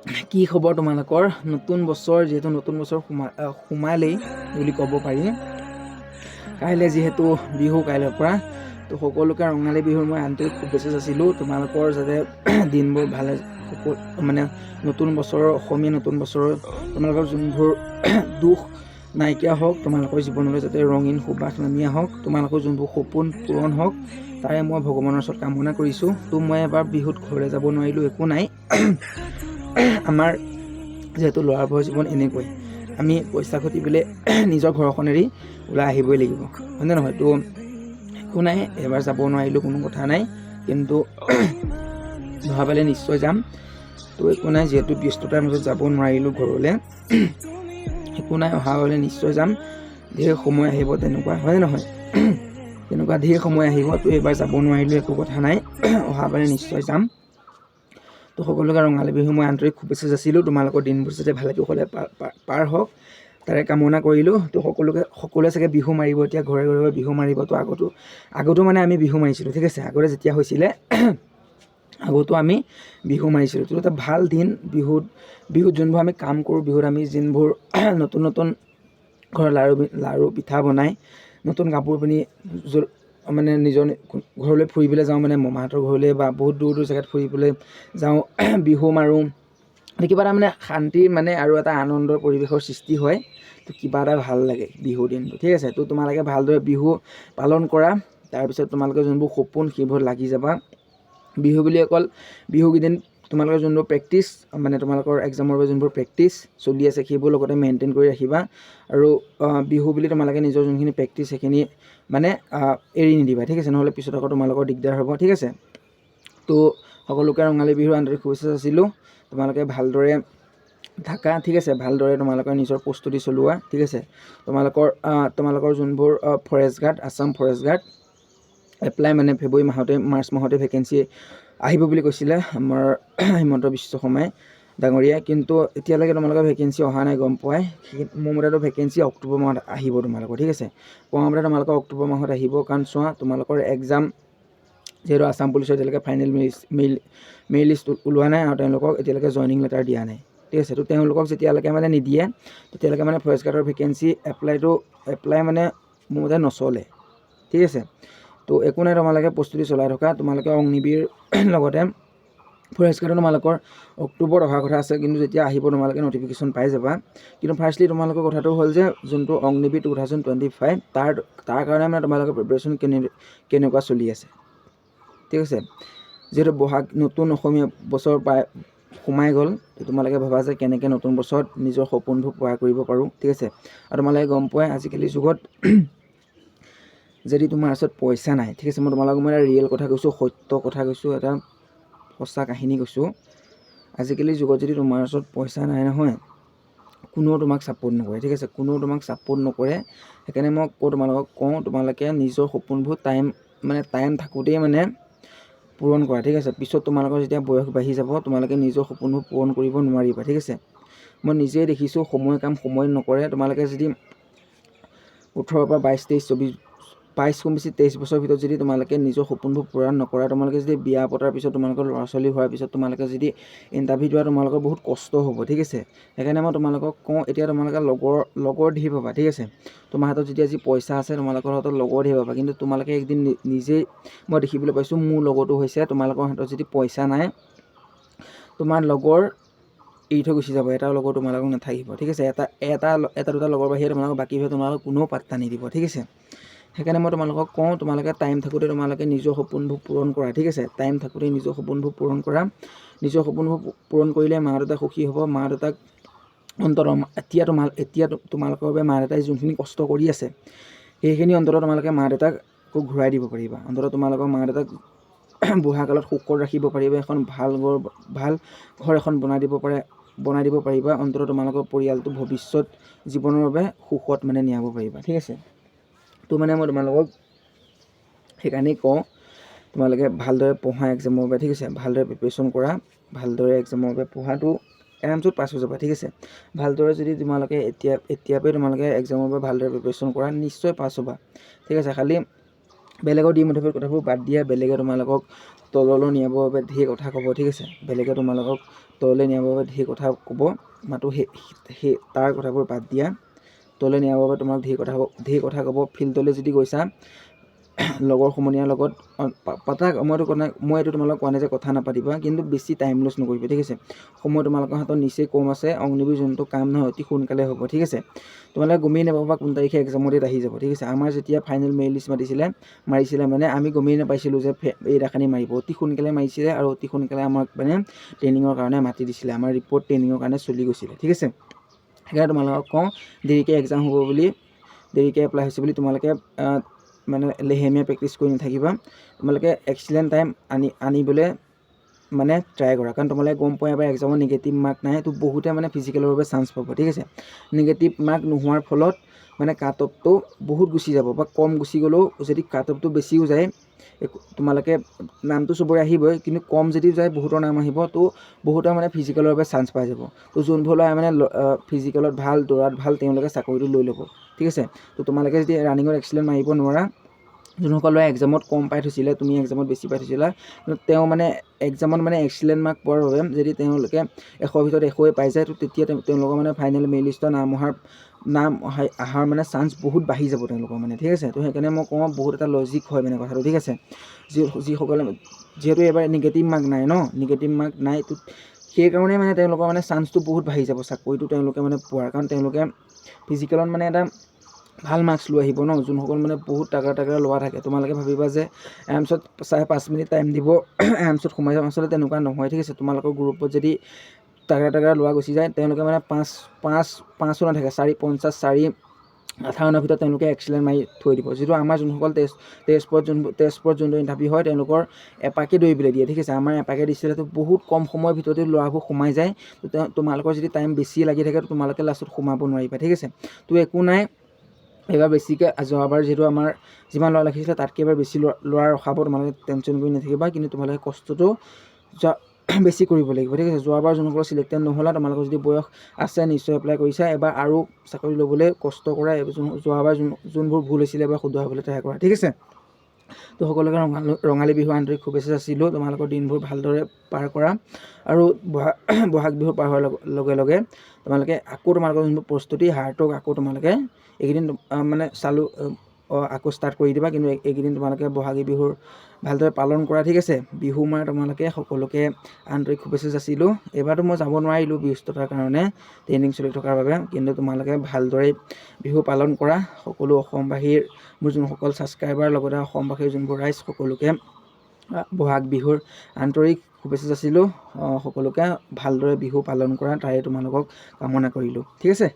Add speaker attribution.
Speaker 1: কি খবৰ তোমালোকৰ? নতুন বছৰ যিহেতু নতুন বছৰ সোমালেই বুলি ক'ব পাৰি। কাইলৈ যিহেতু বিহু কাইলৈৰ পৰা, তো সকলোকে ৰঙালী বিহুৰ মই আন্তৰিক শুভেচ্ছা যাচিলোঁ। তোমালোকৰ যাতে দিনবোৰ ভালে মানে নতুন বছৰৰ অসমীয়া নতুন বছৰৰ তোমালোকৰ যোনবোৰ দুখ নাইকিয়া হওক, তোমালোকৰ জীৱনলৈ যাতে ৰঙীন সুবাস নামি আহক, তোমালোকৰ যোনবোৰ সপোন পূৰণ হওক, তাৰে মই ভগৱানৰ ওচৰত কামনা কৰিছোঁ। তো মই এবাৰ বিহুত ঘৰলৈ যাব নোৱাৰিলোঁ, একো নাই। আমাৰ যিহেতু ল'ৰাবোৰৰ জীৱন এনেকৈ, আমি পইচা ঘটি পেলাই নিজৰ ঘৰখন এৰি ওলাই আহিবই লাগিব, হয়নে নহয়? তো একো নাই, এবাৰ যাব নোৱাৰিলোঁ, কোনো কথা নাই, কিন্তু ধৰা পালে নিশ্চয় যাম। তো একো নাই, যিহেতু ব্যস্ততাৰ মাজত যাব নোৱাৰিলোঁ ঘৰলৈ, একো নাই, অহা হ'লে নিশ্চয় যাম। ধেৰ সময় আহিব তেনেকুৱা, হয়নে নহয়? তেনেকুৱা ধেৰ সময় আহিব, তো এইবাৰ যাব নোৱাৰিলোঁ, একো কথা নাই, অহা পালে নিশ্চয় যাম। তো সকলোকে ৰঙালী বিহু মই আন্তৰিক শুভেচ্ছা যাচিলোঁ। তোমালোকৰ দিনবোৰ যাতে ভালে কুশলে পাৰ হওক, তাৰে কামনা কৰিলোঁ। তো সকলোৱে চাগে বিহু মাৰিব, এতিয়া ঘৰে ঘৰে বিহু মাৰিব। তো আগতো মানে আমি বিহু মাৰিছিলোঁ, ঠিক আছে? আগতে যেতিয়া হৈছিলে আগতো আমি বিহু মাৰিছিলোঁ। তো এটা ভাল দিন বিহুত যোনবোৰ আমি কাম কৰোঁ, বিহুত আমি যোনবোৰ নতুন নতুন ঘৰৰ লাৰু পিঠা বনাই, নতুন কাপোৰ পিন্ধি মানে নিজৰ ঘৰলৈ ফুৰিবলৈ যাওঁ, মানে মামাহঁতৰ ঘৰলৈ বা বহুত দূৰ দূৰ জেগাত ফুৰিবলৈ যাওঁ, বিহু মাৰোঁ। কিবা এটা মানে শান্তিৰ মানে আৰু এটা আনন্দৰ পৰিৱেশৰ সৃষ্টি হয়। তো কিবা এটা ভাল লাগে বিহুৰ দিনটো, ঠিক আছে? তো তোমালোকে ভালদৰে বিহু পালন কৰা, তাৰপিছত তোমালোকে যোনবোৰ সপোন সেইবোৰ লাগি যাবা। বিহু বুলি অকল বিহুকেইদিন তোমালোকৰ যোনবোৰ প্ৰেক্টিছ, মানে তোমালোকৰ এক্সামৰ বাবে যোনবোৰ প্ৰেক্টিছ চলি আছে, সেইবোৰ লগতে মেইনটেইন কৰি ৰাখিবা। আৰু বিহু বুলি তোমালোকে নিজৰ যোনখিনি প্ৰেক্টিছ সেইখিনি মানে এৰি নিদিবা, ঠিক আছে? নহ'লে পিছত আকৌ তোমালোকৰ দিগদাৰ হ'ব, ঠিক আছে? তো সকলোকে ৰঙালী বিহুৰ আন্তৰিক শুভেচ্ছা যাচিলোঁ। তোমালোকে ভালদৰে থাকা, ঠিক আছে? ভালদৰে তোমালোকে নিজৰ প্ৰস্তুতি চলোৱা, ঠিক আছে? তোমালোকৰ যোনবোৰ forest guard, Assam forest guard apply মানে মাৰ্চ মাহতে ভেকেঞ্চি আহিব বুলি কৈছিলে আমাৰ হিমন্ত বিশ্ব শৰ্মাই ডাঙৰীয়াই, কিন্তু এতিয়ালৈকে তোমালোকৰ ভেকেঞ্চি অহা নাই, গম পোৱাই। মোৰ মতেতো ভেকেঞ্চি অক্টোবৰ মাহত আহিব তোমালোকৰ, ঠিক আছে? কোৱা মতে তোমালোকৰ অক্টোবৰ মাহত আহিব, কাৰণ চোৱা তোমালোকৰ এক্সাম যিহেতু আছাম পুলিচৰ এতিয়ালৈকে ফাইনেল মেৰিট লিষ্ট ওলোৱা নাই, আৰু তেওঁলোকক এতিয়ালৈকে জইনিং লেটাৰ দিয়া নাই, ঠিক আছে? তো তেওঁলোকক যেতিয়ালৈকে মানে নিদিয়ে, তেতিয়ালৈকে মানে ফৰেষ্ট গাৰ্ডৰ ভেকেঞ্চি এপ্লাই মানে মোৰ মতে নচলে, ঠিক আছে? তো একো নাই, তোমালোকে প্ৰস্তুতি চলাই থকা। তোমালোকে অগ্নিবীৰ লগতে ফৰেষ্ট গাৰ্ডৰ তোমালোকৰ অক্টোবৰত অহাৰ কথা আছে, কিন্তু যেতিয়া আহিব তোমালোকে নটিফিকেশ্যন পাই যাবা। কিন্তু ফাৰ্ষ্টলি তোমালোকৰ কথাটো হ'ল যে যোনটো অগ্নিবীৰ 2025 তাৰ কাৰণে মানে তোমালোকৰ প্ৰিপেৰেশ্যন কেনেকুৱা চলি আছে, ঠিক আছে? যিহেতু বহাগ নতুন অসমীয়া বছৰ সোমাই গ'ল, তোমালোকে ভাবা যে কেনেকৈ নতুন বছৰত নিজৰ সপোনবোৰ পূৰা কৰিব পাৰোঁ, ঠিক আছে? আৰু তোমালোকে গম পোৱাই আজিকালি যুগত যদি তোমাৰ ওচৰত পইচা নাই, ঠিক আছে? মই তোমালোকক এটা ৰিয়েল কথা কৈছোঁ, সত্য কথা কৈছোঁ, এটা সঁচা কাহিনী কৈছোঁ। আজিকালি যুগত যদি তোমাৰ ওচৰত পইচা নাই নহয়, কোনেও তোমাক ছাপোৰ্ট নকৰে, ঠিক আছে? কোনেও তোমাক ছাপোৰ্ট নকৰে। সেইকাৰণে মই তোমালোকক কওঁ, তোমালোকে নিজৰ সপোনবোৰ টাইম থাকোঁতেই মানে পূৰণ কৰা, ঠিক আছে? পিছত তোমালোকৰ যেতিয়া বয়স বাঢ়ি যাব, তোমালোকে নিজৰ সপোনবোৰ পূৰণ কৰিব নোৱাৰিবা, ঠিক আছে? মই নিজেই দেখিছোঁ, কাম সময় নকৰে। তোমালোকে যদি 18 পৰা 22 কম বেছি 23 বছৰৰ ভিতৰত যদি তোমালোকে নিজৰ সপোনবোৰ পূৰণ নকৰা, তোমালোকে যদি বিয়া পতাৰ পিছত তোমালোকৰ ল'ৰা ছোৱালী হোৱাৰ পিছত তোমালোকে যদি ইণ্টাৰভিউ দিয়া, তোমালোকৰ বহুত কষ্ট হ'ব, ঠিক আছে? সেইকাৰণে মই তোমালোকক কওঁ, এতিয়া তোমালোকে লগৰ ধেৰ পাবা, ঠিক আছে? তোমাৰ হাতত যদি আজি পইচা আছে, তোমালোকৰ হাতত লগৰ ধেৰ পাবা, কিন্তু তোমালোকে একদিন নিজেই মই দেখিবলৈ পাইছোঁ, মোৰ লগতো হৈছে, তোমালোকৰ হাতত যদি পইচা নাই, তোমাৰ লগৰ এৰি থৈ গুচি যাব, এটা লগৰ তোমালোকক নাথাকিব, ঠিক আছে? এটা দুটা লগৰ বাহিৰে তোমালোকক বাকীভাৱে তোমালোকক কোনেও পাত্তা নিদিব, ঠিক আছে? সেইকাৰণে মই তোমালোকক কওঁ, তোমালোকে টাইম থাকোঁতে তোমালোকে নিজৰ সপোনবোৰ পূৰণ কৰা, ঠিক আছে? টাইম থাকোঁতে নিজৰ সপোনবোৰ পূৰণ কৰা। নিজৰ সপোনবোৰ পূৰণ কৰিলে মা দেউতা সুখী হ'ব। মা দেউতাক এতিয়া তোমালোকৰ বাবে মা দেউতাই যোনখিনি কষ্ট কৰি আছে, সেইখিনি অন্ততঃ তোমালোকে মা দেউতাক আকৌ ঘূৰাই দিব পাৰিবা। অন্ততঃ তোমালোকৰ মা দেউতাক বুঢ়া কালত সুখত ৰাখিব পাৰিবা, এখন ভাল ঘৰ এখন বনাই দিব পাৰিবা। অন্ততঃ তোমালোকৰ পৰিয়ালটো ভৱিষ্যত জীৱনৰ বাবে সুখত মানে নিয়াব পাৰিবা, ঠিক আছে? তো মানে মই তোমালোকক সেইকাৰণেই কওঁ, তোমালোকে ভালদৰে পঢ়া এক্সামৰ বাবে, ঠিক আছে? ভালদৰে প্ৰিপেৰেশ্যন কৰা, ভালদৰে এক্সামৰ বাবে পঢ়াটো আৰামচে পাছ হৈ যাবা, ঠিক আছে? ভালদৰে যদি তোমালোকে এতিয়াৰ পৰাই তোমালোকে এক্সামৰ বাবে ভালদৰে প্ৰিপেৰেশ্যন কৰা, নিশ্চয় পাছ হ'বা, ঠিক আছে? খালি বেলেগৰ ডিম'টিভেট কথাবোৰ বাদ দিয়া। বেলেগে তোমালোকক তললৈ নিয়াবৰ বাবে ঢেৰ কথা ক'ব, ঠিক আছে। বেলেগে তোমালোকক তললৈ নিয়াবৰ বাবে ঢেৰ কথা ক'ব, মাতো সেই তাৰ কথাবোৰ বাদ দিয়া। তললৈ নিয়াবৰ বাবে তোমাক ঢেৰ কথা ক'ব। ফিল্ডলৈ যদি গৈছা লগৰ সমনীয়াৰ লগত পাতা, মই এইটো তোমালোকক কোৱা নাই যে কথা নাপাতিবা, কিন্তু বেছি টাইম লছ নকৰিবা, ঠিক আছে। সময় তোমালোকৰ হাতত নিচেই কম আছে। অগ্নিবীৰ যোনটো কাম নহয় অতি সোনকালে হ'ব, ঠিক আছে। তোমালোকে গমেই নাপাবা কোন তাৰিখে এক্সামৰ ডেট আহি যাব, ঠিক আছে। আমাৰ যেতিয়া ফাইনেল মেৰিট লিষ্ট মাৰিছিলে মানে আমি গমেই নাপাইছিলোঁ যে এইদিনাখনি মাৰিব। অতি সোনকালে মাৰিছিলে আৰু অতি সোনকালে আমাক মানে ট্ৰেইনিঙৰ কাৰণে মাতি দিছিলে। আমাৰ ৰিপৰ্ট ট্ৰেইনিঙৰ কাৰণে চলি গৈছিলে, ঠিক আছে। সেইকাৰণে তোমালোকক কওঁ, দেৰিকৈ এক্সাম হ'ব বুলি, দেৰিকৈ এপ্লাই হৈছে বুলি তোমালোকে মানে লেহেমীয়া প্ৰেক্টিছ কৰি নাথাকিবা। তোমালোকে এক্সিলেণ্ট টাইম আনিবলৈ মানে ট্ৰাই কৰা, কাৰণ তোমালোকে গম পোৱা এবাৰ এক্সামত নিগেটিভ মাৰ্ক নাই, তো বহুতে মানে ফিজিকেলৰ বাবে চান্স পাব, ঠিক আছে। নিগেটিভ মাৰ্ক নোহোৱাৰ ফলত মানে কাট অফটো বহুত গুচি যাব, বা কম গুচি গ'লেও যদি কাট অফটো বেছিও যায় তোমালোকে নামটো চবৰে আহিবই, কিন্তু কম যদি যায় বহুতৰ নাম আহিব, তো বহুতৰ মানে ফিজিকেলৰ বাবে চান্স পাই যাব। তো যোনবোৰ ল'ৰাই মানে ফিজিকেলত ভাল, দৌৰাত ভাল, তেওঁলোকে চাকৰিটো লৈ ল'ব, ঠিক আছে। তো তোমালোকে যদি ৰানিঙত এক্সিলেণ্ট মাৰিব নোৱাৰা, যোনসকল ল'ৰাই এক্সামত কম পাই থৈছিলে, তুমি এক্সামত বেছি পাই থৈছিলা, কিন্তু তেওঁ মানে এক্সামত মানে এক্সিলেণ্ট মাৰ্ক পোৱাৰ বাবে যদি তেওঁলোকে 100ৰ ভিতৰত 100 পাই যায়, তো তেতিয়া তেওঁলোকৰ মানে ফাইনেল মেৰিট লিষ্টত নাম অহাৰ মানে চান্স বহুত বাঢ়ি যাব তেওঁলোকৰ মানে, ঠিক আছে। তো সেইকাৰণে মই কওঁ বহুত এটা লজিক হয় মানে কথাটো, ঠিক আছে। যিসকলে যিহেতু এবাৰ নিগেটিভ মাৰ্ক নাই, তো সেইকাৰণে মানে তেওঁলোকৰ মানে চান্সটো বহুত বাঢ়ি যাব চাকৰিটো তেওঁলোকে মানে পোৱাৰ, কাৰণ তেওঁলোকে ফিজিকেলত মানে এটা ভাল মাৰ্কছ লৈ আহিব ন। যোনসকল মানে বহুত টাগৰা লোৱা থাকে, তোমালোকে ভাবিবা যে এমছত 5.5 মিনিট টাইম দিব এমছত সোমাই যাম, আচলতে তেনেকুৱা নহয়, ঠিক আছে। তোমালোকৰ গ্ৰুপত যদি টাগৰা লোৱা গুচি যায়, তেওঁলোকে মানে 5 নাথাকে 4.50 4.58 ভিতৰত তেওঁলোকে এক্সিলেণ্ট মাৰি থৈ দিব। যিটো আমাৰ যোনসকল টেষ্টত যোনটো ইণ্টাৰভিউ হয়, তেওঁলোকৰ এপাকে দৌৰিবলৈ দিয়ে, ঠিক আছে। আমাৰ এপাকে দিছিলে, তো বহুত কম সময়ৰ ভিতৰতে ল'ৰাবোৰ সোমাই যায়। তো তোমালোকৰ যদি টাইম বেছি লাগি থাকে, তো তোমালোকে লাষ্টত সোমাব নোৱাৰিবা, ঠিক আছে। তো একো নাই, এইবাৰ বেছিকৈ যোৱাবাৰ যিহেতু আমাৰ যিমান ল'ৰা ৰাখিছিলে তাতকৈ এবাৰ বেছি ল'ৰা ৰখাব, তোমালোকে টেনশ্যন কৰি নাথাকিবা, কিন্তু তোমালোকে কষ্টটো বেছি কৰিব লাগিব, ঠিক আছে। যোৱাবাৰ যোনসকল চিলেক্টেড নহ'লা, তোমালোকৰ যদি বয়স আছে নিশ্চয় এপ্লাই কৰিছা, এবাৰ আৰু চাকৰি ল'বলৈ কষ্ট কৰা। যোৱাবাৰ যোনবোৰ ভুল হৈছিলে এবাৰ শুধৰাবলৈ ট্ৰাই কৰা, ঠিক আছে। তো সকলোকে ৰঙালী বিহু আন্তৰিক শুভেচ্ছা যাচিলোঁ। তোমালোকৰ দিনবোৰ ভালদৰে পাৰ কৰা, আৰু বহাগ বিহু পাৰ হোৱাৰ লগে লগে তোমালোকে আকৌ তোমালোকৰ যোনবোৰ প্ৰস্তুতি হাৰ্টক আকৌ তোমালোকে এইকেইদিন মানে আকৌ ষ্টাৰ্ট কৰি দিবা। কিন্তু এইকেইদিন তোমালোকে বহাগী বিহুৰ ভালদৰে পালন কৰা, ঠিক আছে। বিহু মাৰ তোমালোকে সকলোকে আন্তৰিক শুভেচ্ছা যাচিলোঁ। এইবাৰতো মই যাব নোৱাৰিলোঁ ব্যস্ততাৰ কাৰণে, ট্ৰেইনিং চলি থকাৰ বাবে, কিন্তু তোমালোকে ভালদৰে বিহু পালন কৰা। সকলো অসমবাসীৰ মোৰ যোনসকল ছাবস্ক্ৰাইবাৰ, লগতে অসমবাসীৰ যোনবোৰ ৰাইজ, সকলোকে বহাগ বিহুৰ আন্তৰিক শুভেচ্ছা যাচিলোঁ। সকলোকে ভালদৰে বিহু পালন কৰা, তাৰে তোমালোকক কামনা কৰিলোঁ, ঠিক আছে।